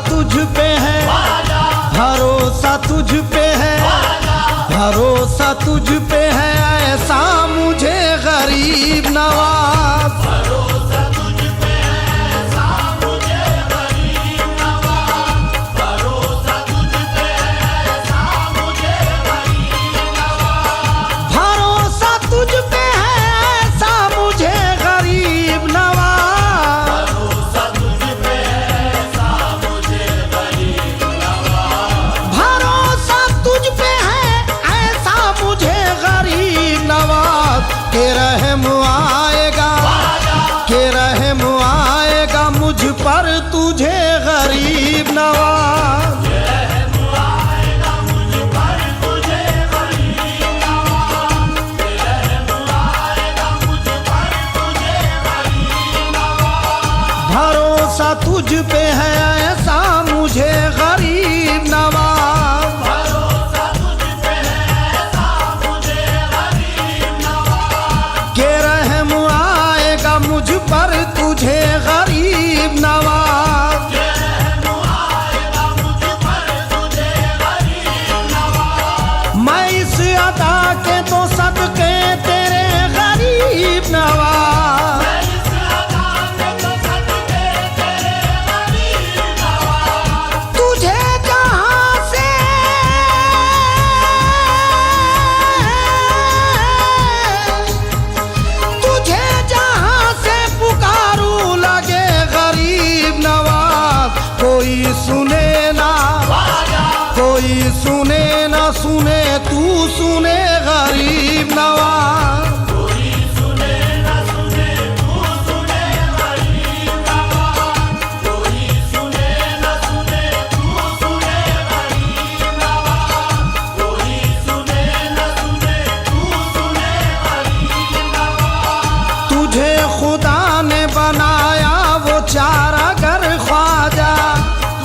तुझ पे है, भरोसा तुझ पे है, भरोसा तुझ पे है ऐसा मुझे गरीब नवाज। भरोसा तुझ पे है ऐसा मुझे गरीब नवाज, भरोसा तुझ पे है ऐसा मुझे गरीब नवाज, भरोसा तुझ पे है ऐसा मुझे गरीब नवाज, भरोसा तुझ पे है ऐसा मुझे गरीब नवाज, भरोसा तुझ पे है ऐसा मुझे गरीब नवाज। के रहम आएगा, के रहम आएगा मुझ पर तुझे गरीब नवाज। रहम आएगा मुझ पर तुझे गरीब नवाज, रहम आएगा मुझ पर तुझे गरीब नवाज, भरोसा तुझ पे है ऐसा मुझे गरीब नवाज, भरोसा तुझ पे है ऐसा मुझे गरीब नवाज, के रहम आएगा मुझ पर तुझे गरीब नवाज। रहम आएगा मुझ पर तुझे गरीब नवाज, मैं इस अदा के तो सदके तेरे गरीब नवाज, मैं इस अदा में तो सदके तेरे गरीब नवाज, तुझे जहां से तुझे जहां से पुकारूं लगे गरीब नवाज। कोई सुने ना, कोई सुने ना सुने तू सुने गरीब नवाज। कोई सुने न सुने तू सुने गरीब नवाज, कोई सुने न सुने तू सुने गरीब नवाज, कोई सुने न सुने तू सुने गरीब नवाज, तुझे खुदा ने बनाया वो चारागर ख्वाजा,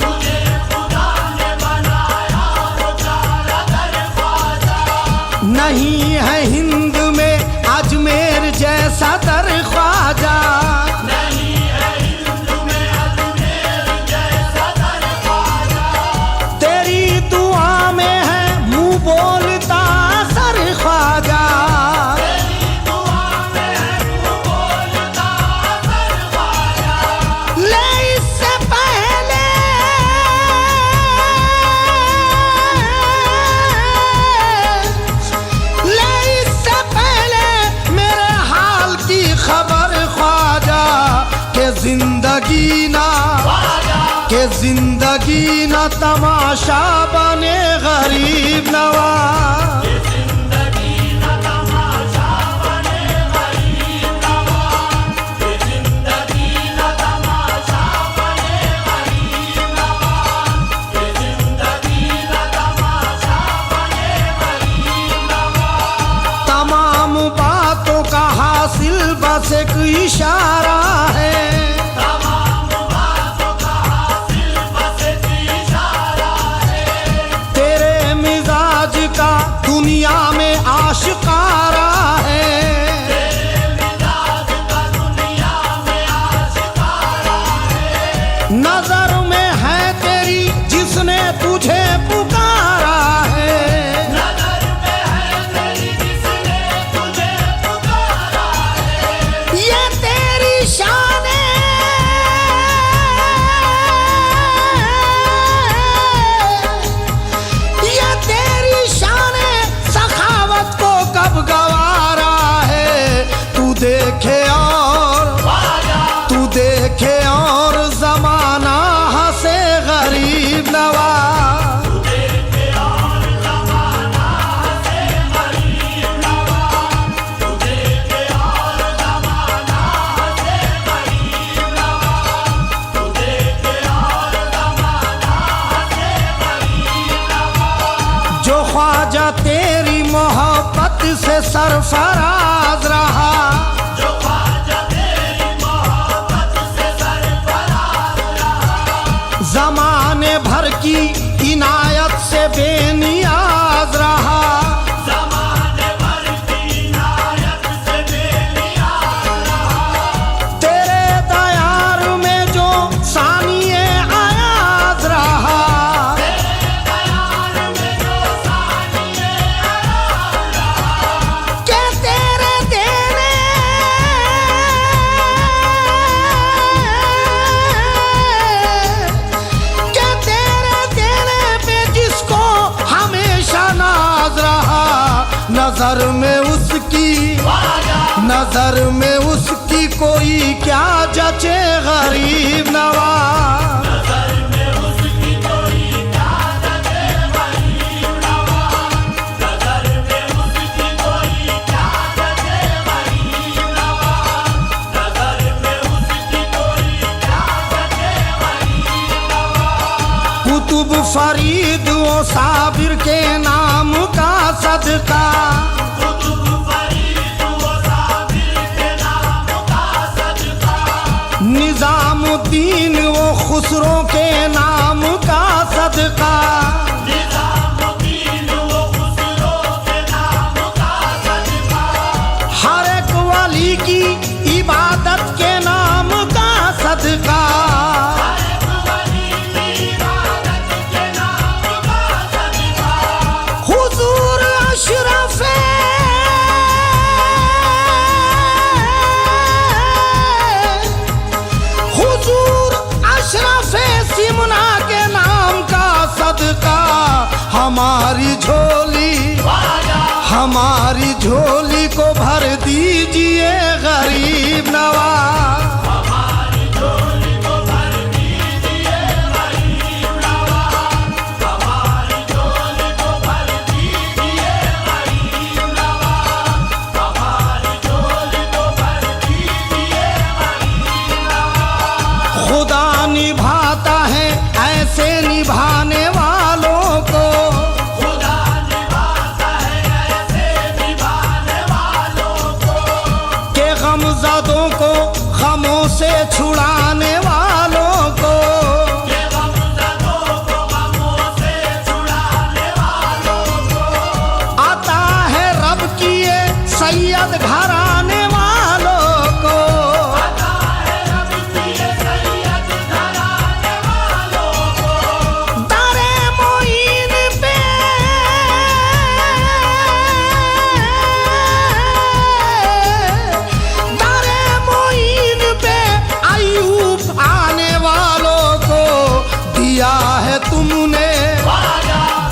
तुझे खुदा ने बनाया वो चारागर ख्वाजा, नहीं है हिंद में अजमेर जैसा दर ख्वाजा। नहीं है हिंद में अजमेर जैसा दर ख्वाजा, तेरी दुआ में है मुंह बोलता सर ख्वाजा। तेरी दुआ में है तू बोलता सर ख्वाजा, ले इससे पहले ले इससे पहले मेरे हाल की खबर ख्वाजा, के जिंदगी ना, के जिंदगी ना तमाशा बने गरीब नवाज। जिंदगी न तमाशा बने गरीब नवाज, जिंदगी न तमाशा बने गरीब नवाज, जिंदगी न तमाशा बने गरीब नवाज, तमाम बातों का हासिल बस एक इशारा है, तमाम बातों का हासिल बस एक इशारा है, तेरे मिजाज का दुनिया में आशिकारा है। तेरे मिजाज का दुनिया में आशिकारा है, नजर में है तेरी जिसने तुझे पुकारा है, नजर में है तेरी जिसने तुझे पुकारा है, ये तेरी शान है, ये तेरी शान है, सखावत को कब गवारा है। तू देखे और जमाना हंसे गरीब नवाज। देखे और ज़माना हंसे गरीब नवाज, तू देखे और ज़माना हंसे गरीब नवाज, तू देखे और ज़माना हंसे गरीब नवाज, जो ख्वाजा तेरी मोहब्बत से सरफराज रहा, जो ख्वाजा तेरी मोहब्बत से सरफराज रहा, जमाने भर की इनायत से बेनियाज रहा। ज़माने भर की इनायत से बेनियाज रहा, तेरे दयार में जो सानिए आयाज नजर में उसकी नजर में उसकी कोई क्या जचे गरीब नवाज कुतुब फरीद वो साबिर के नाम का सदका निजामुद्दीन वो खुसरो के नाम का सदका हर एक वली की इबादत के नाम का सदका हुजूर अशरफे सिमना के नाम का सदका हमारी झोली को भर दीजिए गरीब नवाज खुदा निभाता है ऐसे निभाने वालों को खुदा निभाता है ऐसे निभाने वालों को के गमज़दों को गमों से छुड़ाने वालों को के गमज़दों को गमों से छुड़ाने वालों को आता है रब की ये सैयद घराने वालों को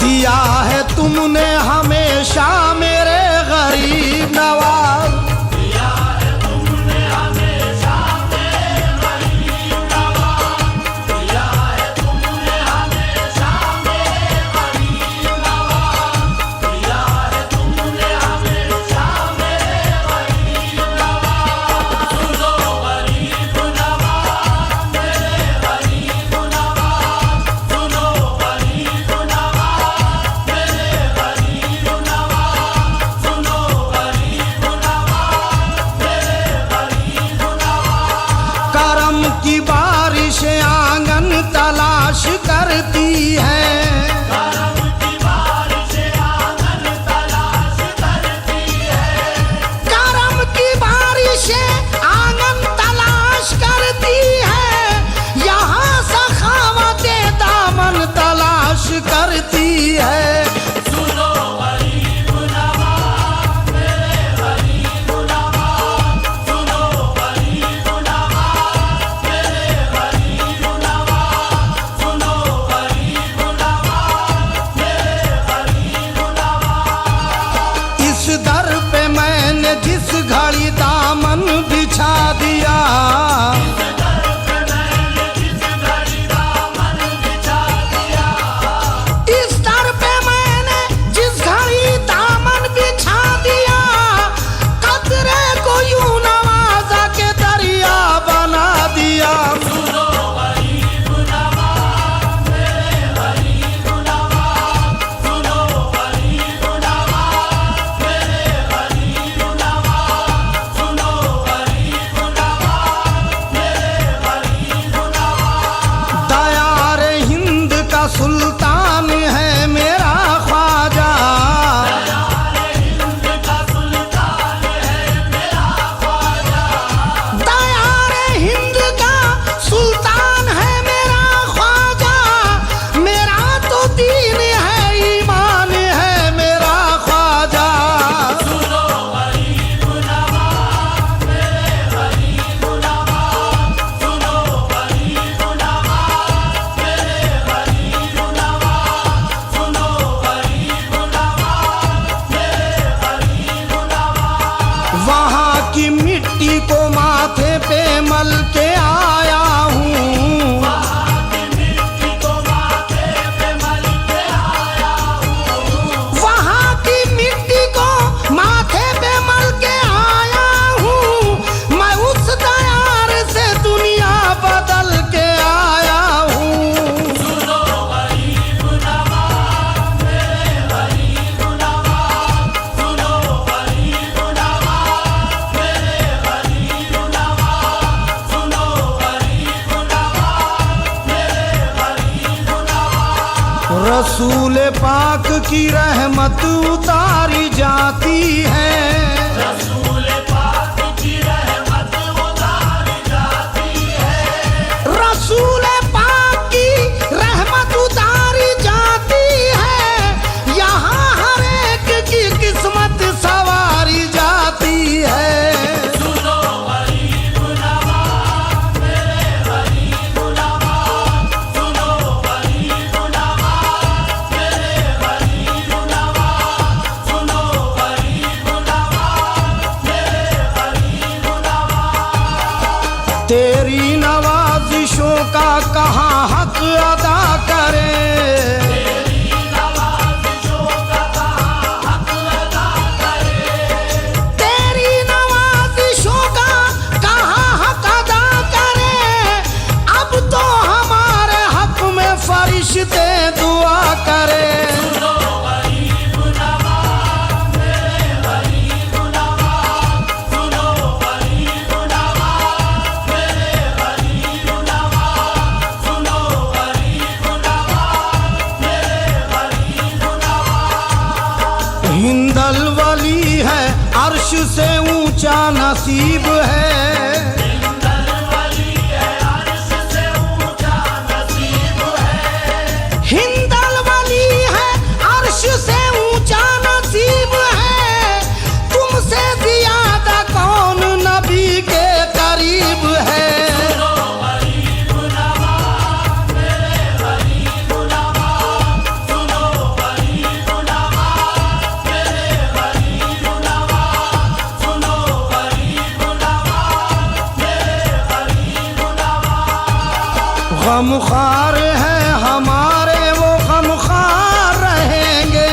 दिया है तुमने हमेशा मेरे गरीब नवाज दिया है तुमने हमेशा मेरे गरीब नवाज दिया है तुमने हमेशा मेरे गरीब नवाज दिया है तुमने हमेशा मेरे गरीब नवाज सुनो गरीब नवाज मेरे गरीब नवाज सुनो गरीब नवाज मेरे गरीब नवाज सुनो गरीब नवाज मेरे गरीब नवाज करम की बारिश आंगन तलाश करती है करम की बारिश आंगन तलाश करती है करम की बारिश आंगन तलाश करती है यहाँ सखावते दामन तलाश करती है सुनो गरीब नवाज मेरे गरीब नवाज सुनो गरीब नवाज मेरे गरीब नवाज सुनो गरीब नवाज मेरे गरीब नवाज इस दर पे मैंने जिस घड़ी दामन बिछा दिया इस दर पे मैंने जिस घड़ी दामन बिछा दिया कतरे को यूं नवाजा के दरिया बना दिया सुनो गरीब नवाज मेरे गरीब नवाज सुनो गरीब नवाज मेरे गरीब नवाज सुनो गरीब नवाज मेरे गरीब नवाज दयार हिंद का सुल्तान है मेरा ख्वाजा हिंद का सुल्तान है मेरा ख्वाजा दयार हिंद का सुल्तान है मेरा ख्वाजा मेरा तो दीन है ईमान है मेरा ख्वाजा सुनो गरीब नवाज मेरे गरीब नवाज सुनो गरीब नवाज मेरे गरीब रसूल पाक की रहमत उतारी जाती है। रसूल पाक की रहमत उतारी जाती है। रसूल पाक की रहमत उतारी जाती है। यहाँ हर एक की किस्मत सवारी जाती है। सुनो गरीब नवाज मेरे गरीब नवाज, सुनो गरीब नवाज मेरे गरीब नवाज, सुनो गरीब नवाज मेरे गरीब नवाज। तेरी नवाजिशों का कहाँ हक अदा करें। तेरी नवाज़िशों का कहाँ हक अदा करें। तेरी नवाजिशों का कहाँ हक अदा करें। अब तो हमारे हक में फरिश्ते दुआ करें। सुनो गरीब नवाज मेरे गरीब नवाज, सुनो गरीब नवाज मेरे गरीब नवाज, सुनो गरीब नवाज मेरे गरीब नवाज। हिंदल वली है अर्श से ऊंचा नसीब है। हिंदल वली है अर्श से ऊंचा नसीब है। हिंदल वली है अर्श से ऊंचा नसीब है। तुमसे ज्यादा कौन नबी के करीब है। सुनो गरीब नवाज मेरे गरीब नवाज, सुनो गरीब नवाज मेरे गरीब नवाज, सुनो गरीब नवाज मेरे गरीब नवाज। गमख्वार है हमारे वो गमख्वार रहेंगे।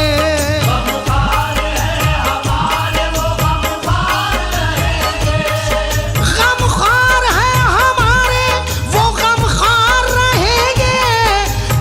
गमख्वार है हमारे वो गमख्वार रहेंगे। गमख्वार है हमारे वो गमख्वार रहेंगे।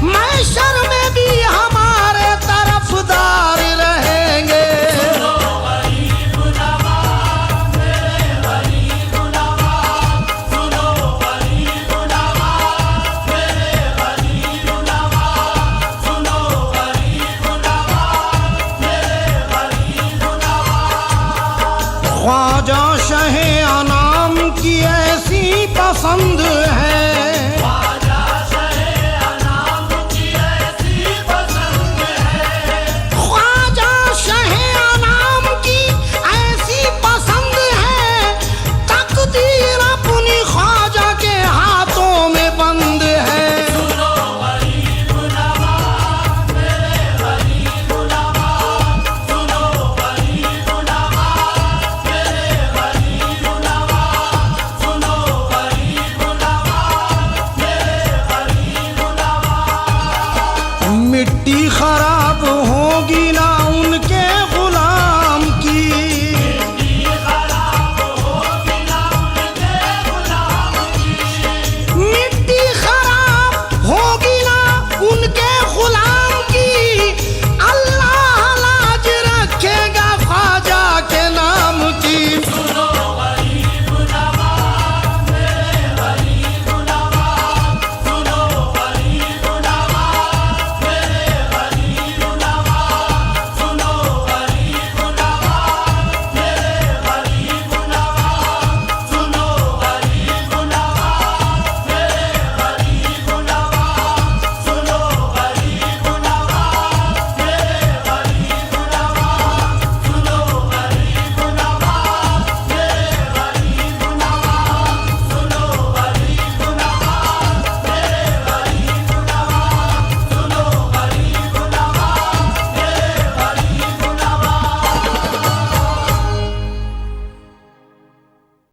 महशर में भी हमारे तरफदार रहेंगे। सुनो गरीब नवाज मेरे गरीब नवाज, सुनो गरीब नवाज मेरे गरीब नवाज, सुनो गरीब नवाज मेरे गरीब नवाज। ख्वाजा शहे अनाम की ऐसी पसंद है। ख्वाजा शहे अनाम की ऐसी पसंद है। ख्वाजा शहे अनाम की ऐसी पसंद है। तकदीर अपनी ख्वाजा के हाथों में बंद है। सुनो गरीब नवाज मेरे गरीब नवाज, सुनो गरीब नवाज मेरे गरीब नवाज, सुनो गरीब नवाज मेरे गरीब नवाज। मिट्टी खराब हो